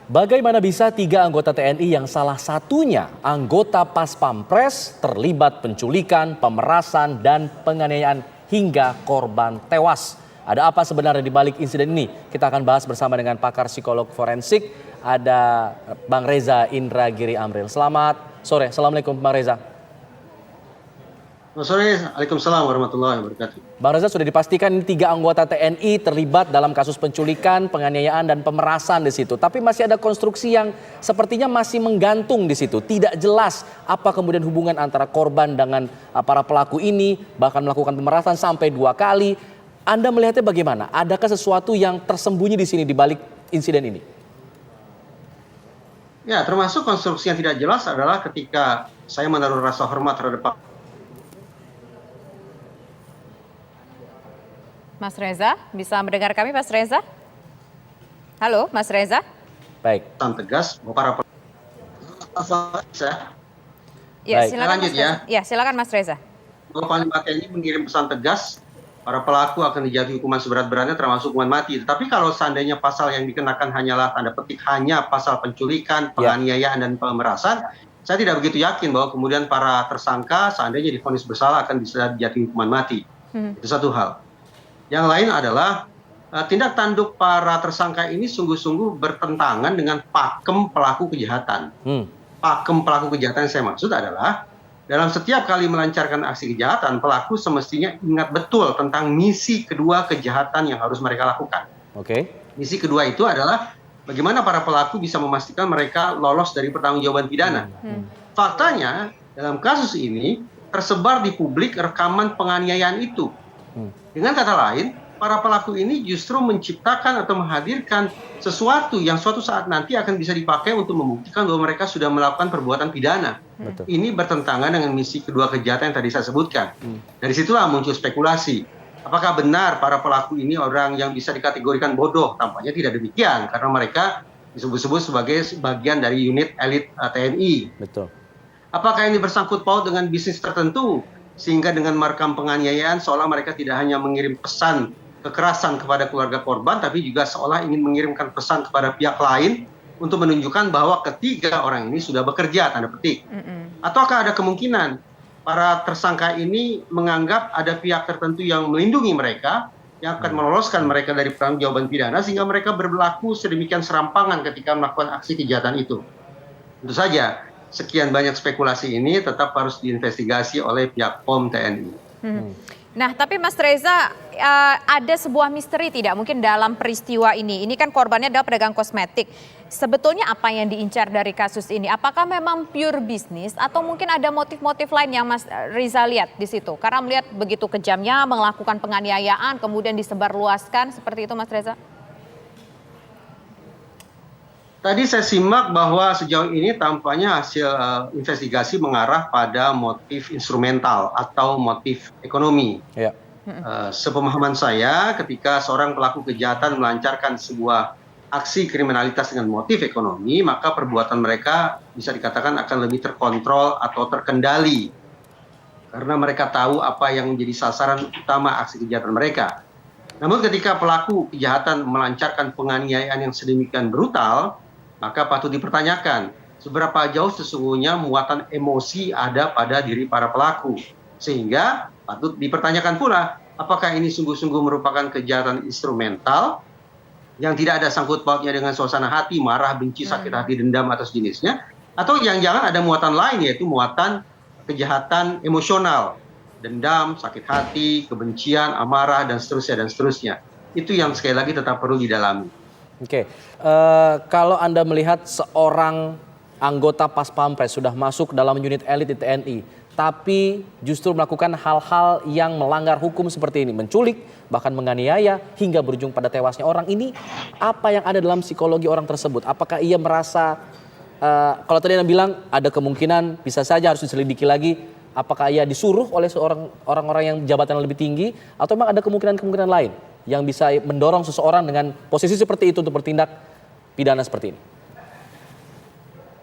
Bagaimana bisa 3 anggota TNI yang salah satunya anggota Pas Pampres terlibat penculikan, pemerasan, dan penganiayaan hingga korban tewas? Ada apa sebenarnya di balik insiden ini? Kita akan bahas bersama dengan pakar psikolog forensik, ada Bang Reza Indragiri Amril. Selamat sore, Assalamualaikum Bang Reza. Selamat sore, Waalaikumsalam warahmatullahi wabarakatuh. Bang Reza, sudah dipastikan ini 3 anggota TNI terlibat dalam kasus penculikan, penganiayaan, dan pemerasan di situ. Tapi masih ada konstruksi yang sepertinya masih menggantung di situ. Tidak jelas apa kemudian hubungan antara korban dengan para pelaku ini, bahkan melakukan pemerasan sampai 2 kali. Anda melihatnya bagaimana? Adakah sesuatu yang tersembunyi di sini di balik insiden ini? Ya, termasuk konstruksi yang tidak jelas adalah ketika saya menaruh rasa hormat terhadap Mas Reza, bisa mendengar kami Mas Reza? Halo Mas Reza? Baik. pesan tegas bahwa para Ya, Baik. silakan Lanjut Mas Reza. Ya, silakan Mas Reza. Panglima TNI mengirim pesan tegas para pelaku akan dijatuhi hukuman seberat-beratnya termasuk hukuman mati. Tapi kalau seandainya pasal yang dikenakan hanyalah tanda petik hanya pasal penculikan, penganiayaan, dan pemerasan, saya tidak begitu yakin bahwa kemudian para tersangka seandainya divonis bersalah akan bisa dijatuhi hukuman mati. Itu satu hal. Yang lain adalah tindak tanduk para tersangka ini sungguh-sungguh bertentangan dengan pakem pelaku kejahatan. Pakem pelaku kejahatan yang saya maksud adalah dalam setiap kali melancarkan aksi kejahatan, pelaku semestinya ingat betul tentang misi kedua kejahatan yang harus mereka lakukan. Misi kedua itu adalah bagaimana para pelaku bisa memastikan mereka lolos dari pertanggungjawaban pidana. Faktanya dalam kasus ini tersebar di publik rekaman penganiayaan itu. Dengan kata lain, para pelaku ini justru menciptakan atau menghadirkan sesuatu yang suatu saat nanti akan bisa dipakai untuk membuktikan bahwa mereka sudah melakukan perbuatan pidana. Ini bertentangan dengan misi kedua kejahatan yang tadi saya sebutkan. Dari situlah muncul spekulasi. Apakah benar para pelaku ini orang yang bisa dikategorikan bodoh? Tampaknya tidak demikian, karena mereka disebut-sebut sebagai bagian dari unit elit TNI. Betul. Apakah ini bersangkut paut dengan bisnis tertentu? Sehingga dengan merekam penganiayaan seolah mereka tidak hanya mengirim pesan kekerasan kepada keluarga korban, tapi juga seolah ingin mengirimkan pesan kepada pihak lain untuk menunjukkan bahwa ketiga orang ini sudah bekerja, tanda petik. Ataukah ada kemungkinan para tersangka ini menganggap ada pihak tertentu yang melindungi mereka, yang akan meloloskan mereka dari pertanggungjawaban pidana, sehingga mereka berlaku sedemikian serampangan ketika melakukan aksi kejahatan itu. Tentu saja, sekian banyak spekulasi ini tetap harus diinvestigasi oleh pihak POM TNI. Nah, tapi Mas Reza, ada sebuah misteri tidak mungkin dalam peristiwa ini? Ini kan korbannya adalah pedagang kosmetik. Sebetulnya apa yang diincar dari kasus ini? Apakah memang pure bisnis atau mungkin ada motif-motif lain yang Mas Reza lihat di situ? Karena melihat begitu kejamnya melakukan penganiayaan kemudian disebarluaskan seperti itu Mas Reza? Tadi saya simak bahwa sejauh ini tampaknya hasil investigasi mengarah pada motif instrumental atau motif ekonomi. Sepemahaman saya, ketika seorang pelaku kejahatan melancarkan sebuah aksi kriminalitas dengan motif ekonomi, maka perbuatan mereka bisa dikatakan akan lebih terkontrol atau terkendali. Karena mereka tahu apa yang menjadi sasaran utama aksi kejahatan mereka. Namun ketika pelaku kejahatan melancarkan penganiayaan yang sedemikian brutal, maka patut dipertanyakan seberapa jauh sesungguhnya muatan emosi ada pada diri para pelaku. Sehingga patut dipertanyakan pula, apakah ini sungguh-sungguh merupakan kejahatan instrumental yang tidak ada sangkut pautnya dengan suasana hati, marah, benci, sakit hati, dendam atau sejenisnya, atau jangan-jangan ada muatan lain, yaitu muatan kejahatan emosional, dendam, sakit hati, kebencian, amarah, dan seterusnya, dan seterusnya. Itu yang sekali lagi tetap perlu didalami. Kalau Anda melihat seorang anggota Pas Pampres sudah masuk dalam unit elit di TNI, tapi justru melakukan hal-hal yang melanggar hukum seperti ini, menculik, bahkan menganiaya, hingga berujung pada tewasnya orang ini, apa yang ada dalam psikologi orang tersebut? Apakah ia merasa, kalau tadi Anda bilang ada kemungkinan bisa saja harus diselidiki lagi, apakah ia disuruh oleh orang-orang yang jabatan lebih tinggi, atau memang ada kemungkinan-kemungkinan lain yang bisa mendorong seseorang dengan posisi seperti itu untuk bertindak pidana seperti ini?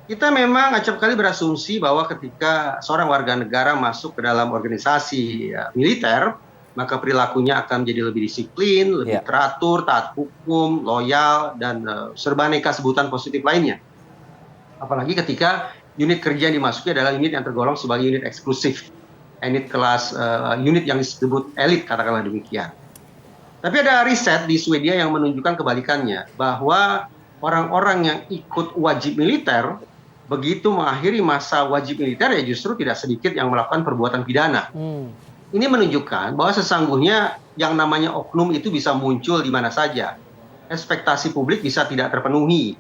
Kita memang acap kali berasumsi bahwa ketika seorang warga negara masuk ke dalam organisasi militer, maka perilakunya akan menjadi lebih disiplin, lebih teratur, taat hukum, loyal, dan serba aneka sebutan positif lainnya. Apalagi ketika unit kerja yang dimasuki adalah unit yang tergolong sebagai unit eksklusif, unit kelas, unit yang disebut elit, katakanlah demikian. Tapi ada riset di Swedia yang menunjukkan kebalikannya, bahwa orang-orang yang ikut wajib militer, begitu mengakhiri masa wajib militer ya justru tidak sedikit yang melakukan perbuatan pidana. Ini menunjukkan bahwa sesungguhnya yang namanya oknum itu bisa muncul di mana saja. Ekspektasi publik bisa tidak terpenuhi.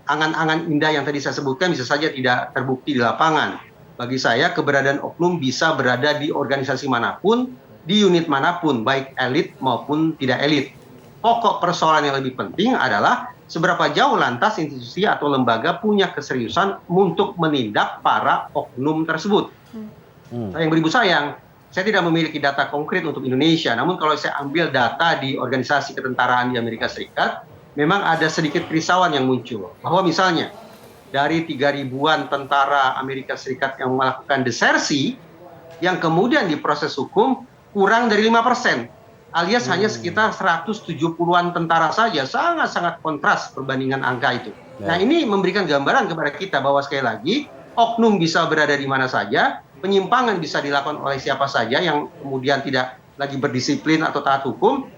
Angan-angan indah yang tadi saya sebutkan bisa saja tidak terbukti di lapangan. Bagi saya, keberadaan oknum bisa berada di organisasi manapun, di unit manapun, baik elit maupun tidak elit. Pokok persoalan yang lebih penting adalah seberapa jauh lantas institusi atau lembaga punya keseriusan untuk menindak para oknum tersebut. Sayang beribu sayang, saya tidak memiliki data konkret untuk Indonesia, namun kalau saya ambil data di organisasi ketentaraan di Amerika Serikat, memang ada sedikit kerisauan yang muncul. Bahwa misalnya, dari 3.000-an tentara Amerika Serikat yang melakukan desersi, yang kemudian diproses hukum kurang dari 5%, alias hanya sekitar 170-an tentara saja, sangat-sangat kontras perbandingan angka itu. Nah, ini memberikan gambaran kepada kita bahwa sekali lagi, oknum bisa berada di mana saja, penyimpangan bisa dilakukan oleh siapa saja yang kemudian tidak lagi berdisiplin atau taat hukum,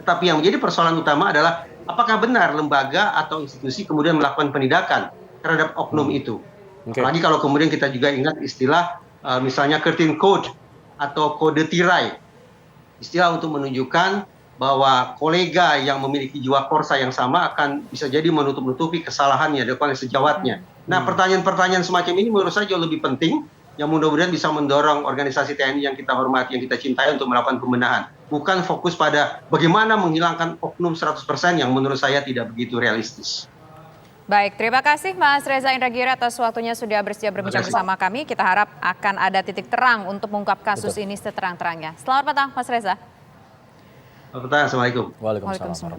tetapi yang menjadi persoalan utama adalah apakah benar lembaga atau institusi kemudian melakukan penindakan terhadap oknum itu. Apalagi kalau kemudian kita juga ingat istilah misalnya curtain code atau kode tirai. Istilah untuk menunjukkan bahwa kolega yang memiliki jiwa korsa yang sama akan bisa jadi menutup-nutupi kesalahannya, dilakukan sejawatnya. Nah, pertanyaan-pertanyaan semacam ini menurut saya jauh lebih penting, yang mudah-mudahan bisa mendorong organisasi TNI yang kita hormati, yang kita cintai untuk melakukan pembenahan. Bukan fokus pada bagaimana menghilangkan oknum 100% yang menurut saya tidak begitu realistis. Baik, terima kasih Mas Reza Indragiri atas waktunya sudah bersedia berbincang bersama kami. Kita harap akan ada titik terang untuk mengungkap kasus ini seterang-terangnya. Selamat petang Mas Reza. Selamat petang, Assalamualaikum. Waalaikumsalam.